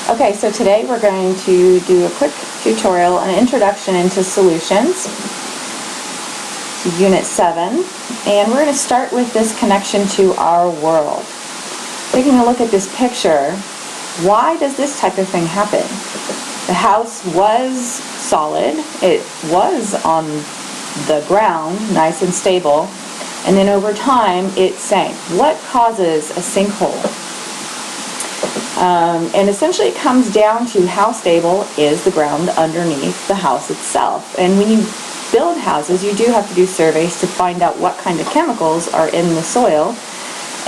Okay, so today we're going to do a quick tutorial, an introduction into solutions, to Unit 7, and we're going to start with this connection to our world. Taking a look at this picture, why does this type of thing happen? The house was solid, it was on the ground, nice and stable, and then over time it sank. What causes a sinkhole? And essentially it comes down to how stable is the ground underneath the house itself. And when you build houses, you do have to do surveys to find out what kind of chemicals are in the soil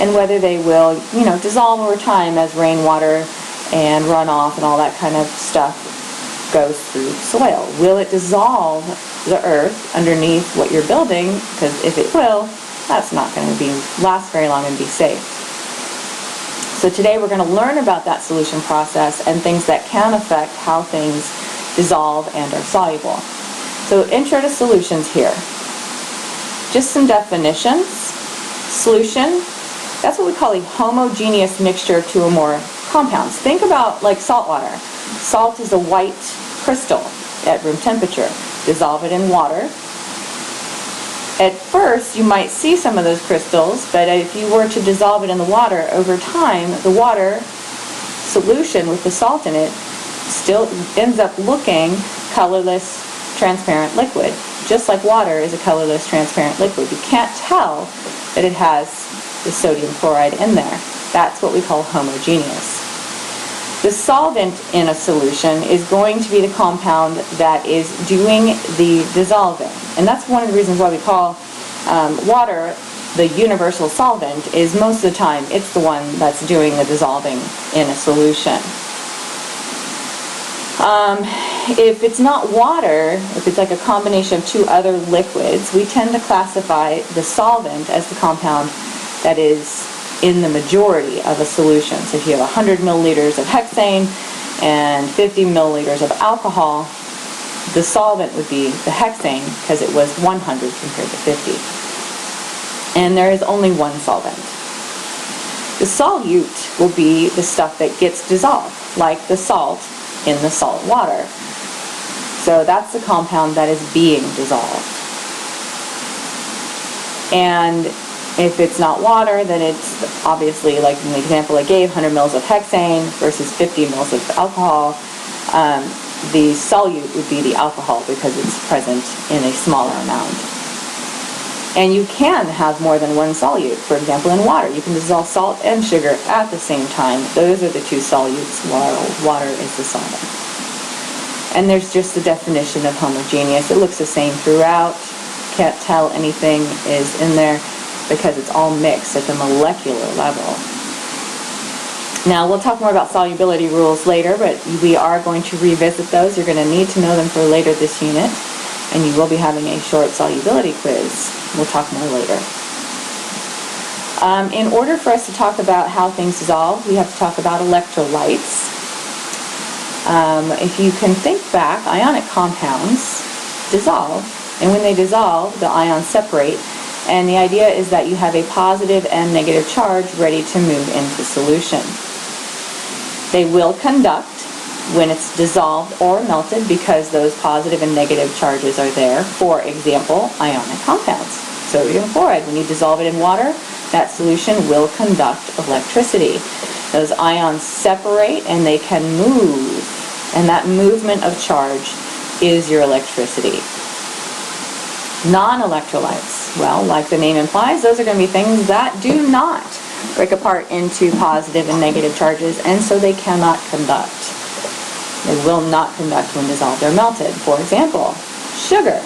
and whether they will, dissolve over time as rainwater and runoff and all that kind of stuff goes through soil. Will it dissolve the earth underneath what you're building? Because if it will, that's not going to last very long and be safe. So today we're going to learn about that solution process and things that can affect how things dissolve and are soluble. So intro to solutions here. Just some definitions. Solution, that's what we call a homogeneous mixture to a more compounds. Think about like salt water. Salt is a white crystal at room temperature. Dissolve it in water. At first, you might see some of those crystals, but if you were to dissolve it in the water, over time, the water solution with the salt in it still ends up looking colorless, transparent liquid. Just like water is a colorless, transparent liquid. You can't tell that it has the sodium chloride in there. That's what we call homogeneous. The solvent in a solution is going to be the compound that is doing the dissolving. And that's one of the reasons why we call water the universal solvent, is most of the time it's the one that's doing the dissolving in a solution. If it's not water, if it's like a combination of two other liquids, we tend to classify the solvent as the compound that is in the majority of a solution. So if you have 100 milliliters of hexane and 50 milliliters of alcohol, the solvent would be the hexane because it was 100 compared to 50. And there is only one solvent. The solute will be the stuff that gets dissolved, like the salt in the salt water. So that's the compound that is being dissolved. And if it's not water, then it's obviously, like in the example I gave, 100 mils of hexane versus 50 mils of alcohol. The solute would be the alcohol because it's present in a smaller amount. And you can have more than one solute. For example, in water, you can dissolve salt and sugar at the same time. Those are the two solutes, while water is the solvent. And there's just the definition of homogeneous. It looks the same throughout. Can't tell anything is in there because it's all mixed at the molecular level. Now, we'll talk more about solubility rules later, but we are going to revisit those. You're going to need to know them for later this unit, and you will be having a short solubility quiz. We'll talk more later. In order for us to talk about how things dissolve, we have to talk about electrolytes. If you can think back, ionic compounds dissolve, and when they dissolve, the ions separate, and the idea is that you have a positive and negative charge ready to move into solution. They will conduct when it's dissolved or melted because those positive and negative charges are there. For example, ionic compounds. Sodium chloride, when you dissolve it in water, that solution will conduct electricity. Those ions separate and they can move, and that movement of charge is your electricity. Non-electrolytes, well, like the name implies, those are going to be things that do not break apart into positive and negative charges, and so they cannot conduct. They will not conduct when dissolved or melted. For example, sugar.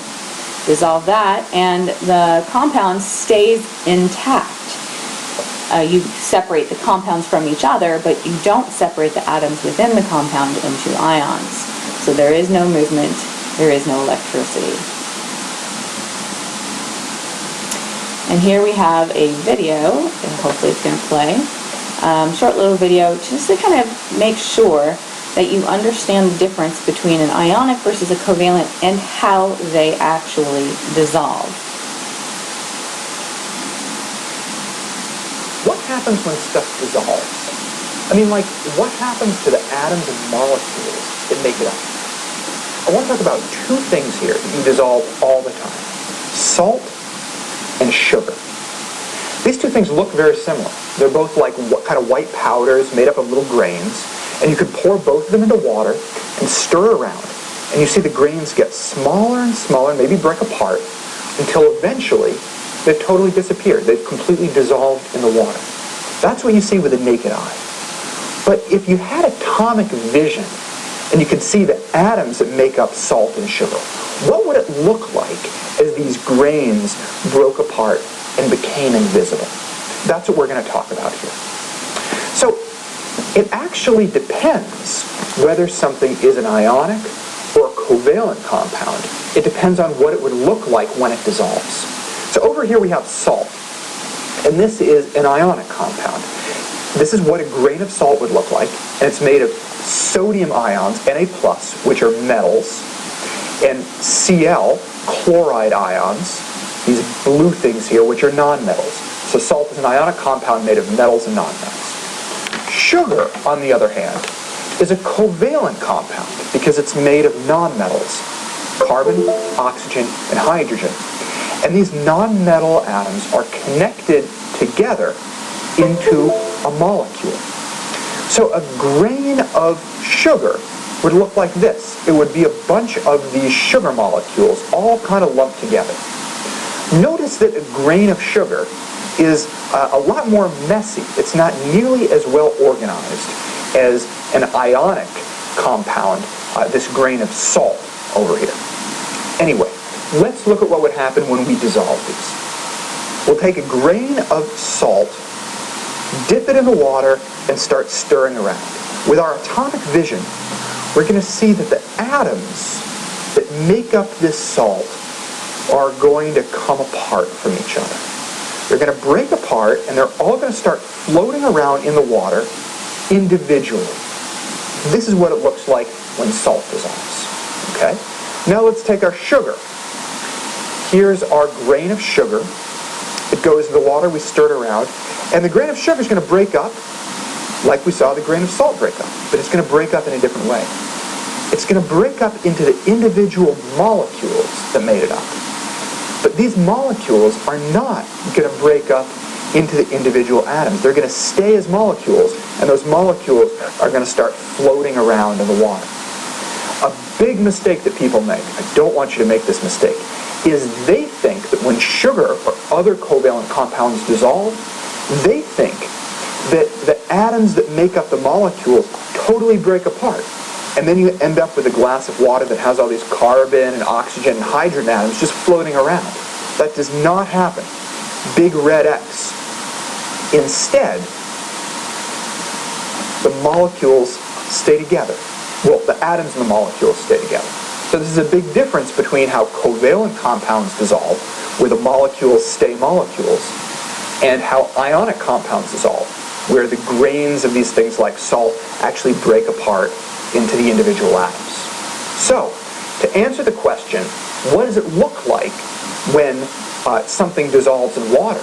Dissolve that, and the compound stays intact. You separate the compounds from each other, but you don't separate the atoms within the compound into ions. So there is no movement, there is no electricity. And here we have a video, and hopefully it's going to play, short little video just to kind of make sure that you understand the difference between an ionic versus a covalent and how they actually dissolve. What happens when stuff dissolves? I mean, like, what happens to the atoms and molecules that make it up? I want to talk about two things here that you dissolve all the time. Salt and sugar. These two things look very similar. They're both like kind of white powders made up of little grains, and you could pour both of them into water and stir around, and you see the grains get smaller and smaller, maybe break apart, until eventually they've totally disappeared. They've completely dissolved in the water. That's what you see with the naked eye. But if you had atomic vision, and you could see the atoms that make up salt and sugar, what would it look like as these grains broke apart and became invisible? That's what we're going to talk about here. So it actually depends whether something is an ionic or a covalent compound. It depends on what it would look like when it dissolves. So over here we have salt, and this is an ionic compound. This is what a grain of salt would look like, and it's made of sodium ions, Na+, which are metals, and Cl, chloride ions, these blue things here, which are nonmetals. So salt is an ionic compound made of metals and nonmetals. Sugar, on the other hand, is a covalent compound because it's made of nonmetals, carbon, oxygen, and hydrogen. And these nonmetal atoms are connected together into a molecule. So a grain of sugar would look like this. It would be a bunch of these sugar molecules all kind of lumped together. Notice that a grain of sugar is a lot more messy. It's not nearly as well organized as an ionic compound, this grain of salt over here. Anyway, let's look at what would happen when we dissolve these. We'll take a grain of salt, dip it in the water, and start stirring around. With our atomic vision, we're going to see that the atoms that make up this salt are going to come apart from each other. They're going to break apart, and they're all going to start floating around in the water individually. This is what it looks like when salt dissolves. Okay? Now let's take our sugar. Here's our grain of sugar. It goes in the water, we stir it around, and the grain of sugar is going to break up like we saw the grain of salt break up, but it's going to break up in a different way. It's going to break up into the individual molecules that made it up. But these molecules are not going to break up into the individual atoms. They're going to stay as molecules, and those molecules are going to start floating around in the water. A big mistake that people make, I don't want you to make this mistake, is they think that when sugar or other covalent compounds dissolve, they think that the atoms that make up the molecules totally break apart. And then you end up with a glass of water that has all these carbon and oxygen and hydrogen atoms just floating around. That does not happen. Big red X. Instead, the molecules stay together. Well, the atoms and the molecules stay together. So this is a big difference between how covalent compounds dissolve, where the molecules stay molecules, and how ionic compounds dissolve, where the grains of these things like salt actually break apart into the individual atoms. So, to answer the question, what does it look like when something dissolves in water?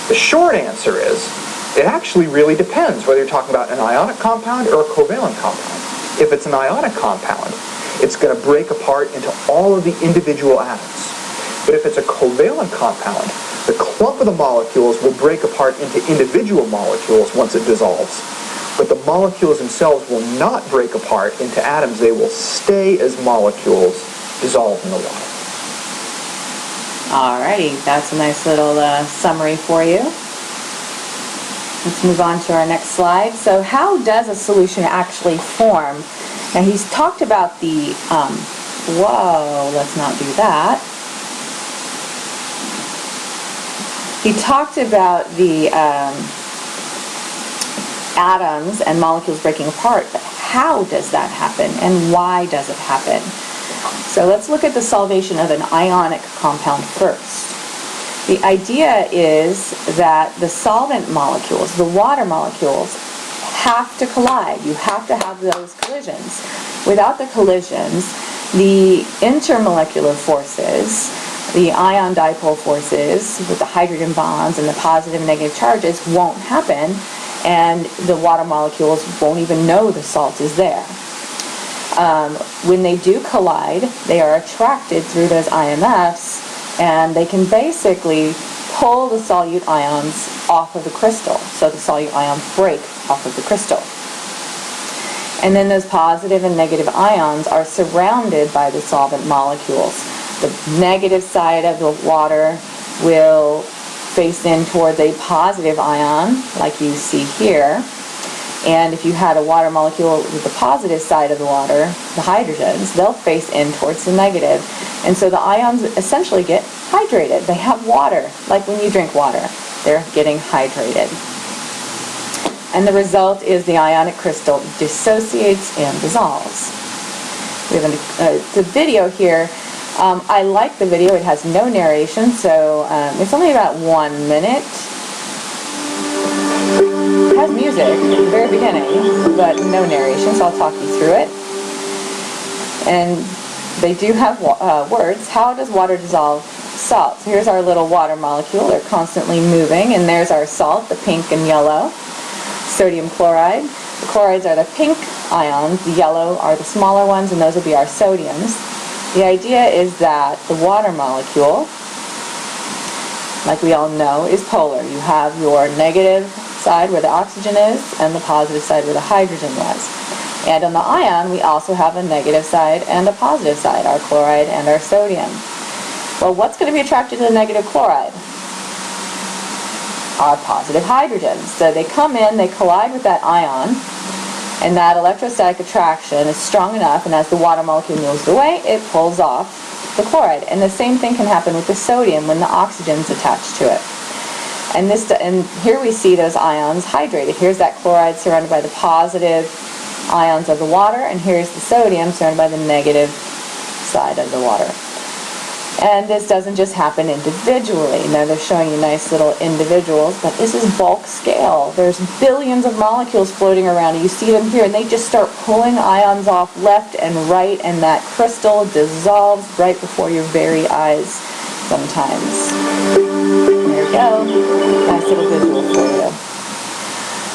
The short answer is, it actually really depends whether you're talking about an ionic compound or a covalent compound. If it's an ionic compound, it's going to break apart into all of the individual atoms. But if it's a covalent compound, the clump of the molecules will break apart into individual molecules once it dissolves. But the molecules themselves will not break apart into atoms. They will stay as molecules dissolved in the water. Alrighty, that's a nice little summary for you. Let's move on to our next slide. So how does a solution actually form? Now he's talked about the, let's not do that. He talked about the atoms and molecules breaking apart, but how does that happen and why does it happen? So let's look at the solvation of an ionic compound first. The idea is that the solvent molecules, the water molecules, have to collide. You have to have those collisions. Without the collisions, the intermolecular forces, the ion dipole forces with the hydrogen bonds and the positive and negative charges won't happen, and the water molecules won't even know the salt is there. When they do collide, they are attracted through those IMFs, and they can basically pull the solute ions off of the crystal. So the solute ions break off of the crystal. And then those positive and negative ions are surrounded by the solvent molecules. The negative side of the water will face in towards a positive ion, like you see here. And if you had a water molecule with the positive side of the water, the hydrogens, they'll face in towards the negative. And so the ions essentially get hydrated. They have water, like when you drink water. They're getting hydrated. And the result is the ionic crystal dissociates and dissolves. We have the video here. I like the video. It has no narration, so it's only about 1 minute. It has music at the very beginning, but no narration, so I'll talk you through it. And they do have words. How does water dissolve salt? So here's our little water molecule. They're constantly moving, and there's our salt, the pink and yellow. Sodium chloride. The chlorides are the pink ions, the yellow are the smaller ones, and those will be our sodiums. The idea is that the water molecule, like we all know, is polar. You have your negative side where the oxygen is, and the positive side where the hydrogen was. And on the ion, we also have a negative side and a positive side, our chloride and our sodium. Well, what's going to be attracted to the negative chloride? Our positive hydrogens. So they come in, they collide with that ion, and that electrostatic attraction is strong enough, and as the water molecule moves away, it pulls off the chloride. And the same thing can happen with the sodium when the oxygen's attached to it. And here we see those ions hydrated. Here's that chloride surrounded by the positive ions of the water, and here's the sodium surrounded by the negative side of the water. And this doesn't just happen individually. Now they're showing you nice little individuals, but this is bulk scale. There's billions of molecules floating around. You see them here, and they just start pulling ions off left and right, and that crystal dissolves right before your very eyes sometimes. There you go. Nice little visual for you.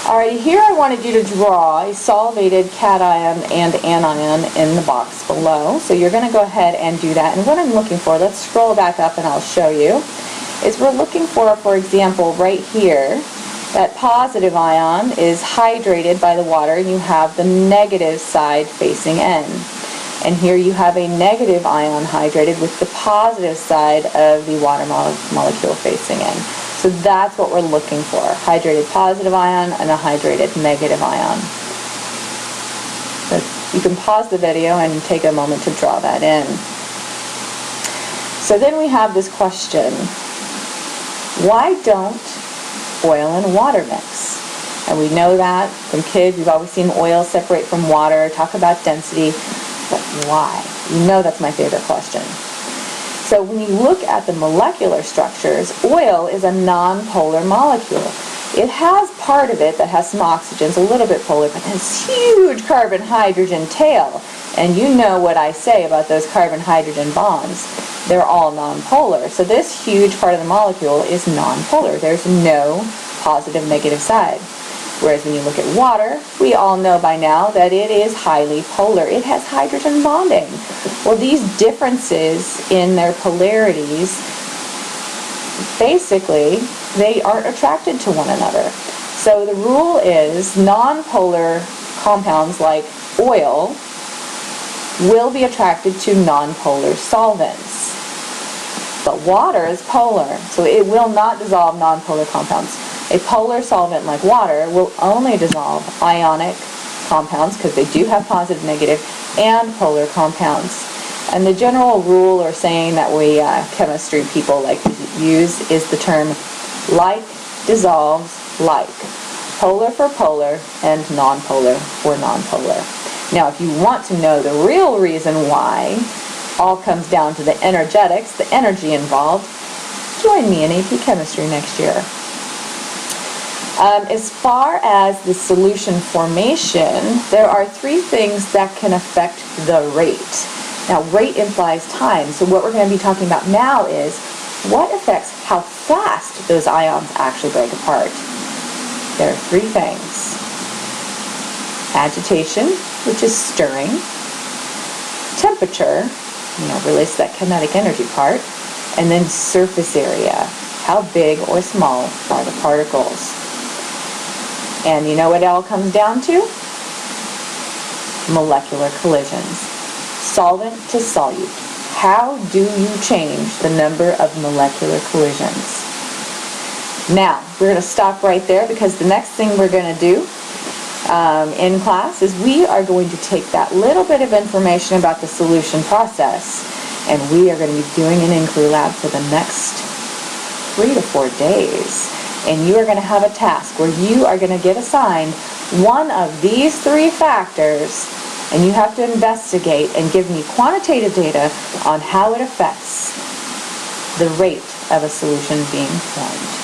Alrighty, here I wanted you to draw a solvated cation and anion in the box below. So you're going to go ahead and do that. And what I'm looking for, let's scroll back up and I'll show you, is we're looking for example, right here, that positive ion is hydrated by the water, and you have the negative side facing in. And here you have a negative ion hydrated with the positive side of the water molecule facing in. So that's what we're looking for, hydrated positive ion and a hydrated negative ion. So you can pause the video and take a moment to draw that in. So then we have this question: why don't oil and water mix? And we know that from kids, we've always seen oil separate from water, talk about density, but why? You know that's my favorite question. So when you look at the molecular structures, oil is a non-polar molecule. It has part of it that has some oxygens, a little bit polar, but this huge carbon-hydrogen tail. And you know what I say about those carbon-hydrogen bonds. They're all non-polar. So this huge part of the molecule is non-polar. There's no positive, negative side. Whereas when you look at water, we all know by now that it is highly polar. It has hydrogen bonding. Well, these differences in their polarities, basically, they aren't attracted to one another. So the rule is non-polar compounds like oil will be attracted to non-polar solvents. But water is polar, so it will not dissolve non-polar compounds. A polar solvent like water will only dissolve ionic compounds, because they do have positive, negative, and polar compounds. And the general rule or saying that we chemistry people like to use is the term like dissolves like. Polar for polar and non-polar for non-polar. Now, if you want to know the real reason why, all comes down to the energetics, the energy involved, join me in AP Chemistry next year. As far as the solution formation, there are three things that can affect the rate. Now, rate implies time, so what we're going to be talking about now is what affects how fast those ions actually break apart. there are three things. Agitation, which is stirring. Temperature, relates to that kinetic energy part. And then surface area, how big or small are the particles. And you know what it all comes down to? Molecular collisions. Solvent to solute. How do you change the number of molecular collisions? Now, we're going to stop right there because the next thing we're going to do in class is we are going to take that little bit of information about the solution process and we are going to be doing an inquiry lab for the next 3 to 4 days. And you are going to have a task where you are going to get assigned one of these 3 factors and you have to investigate and give me quantitative data on how it affects the rate of a solution being formed.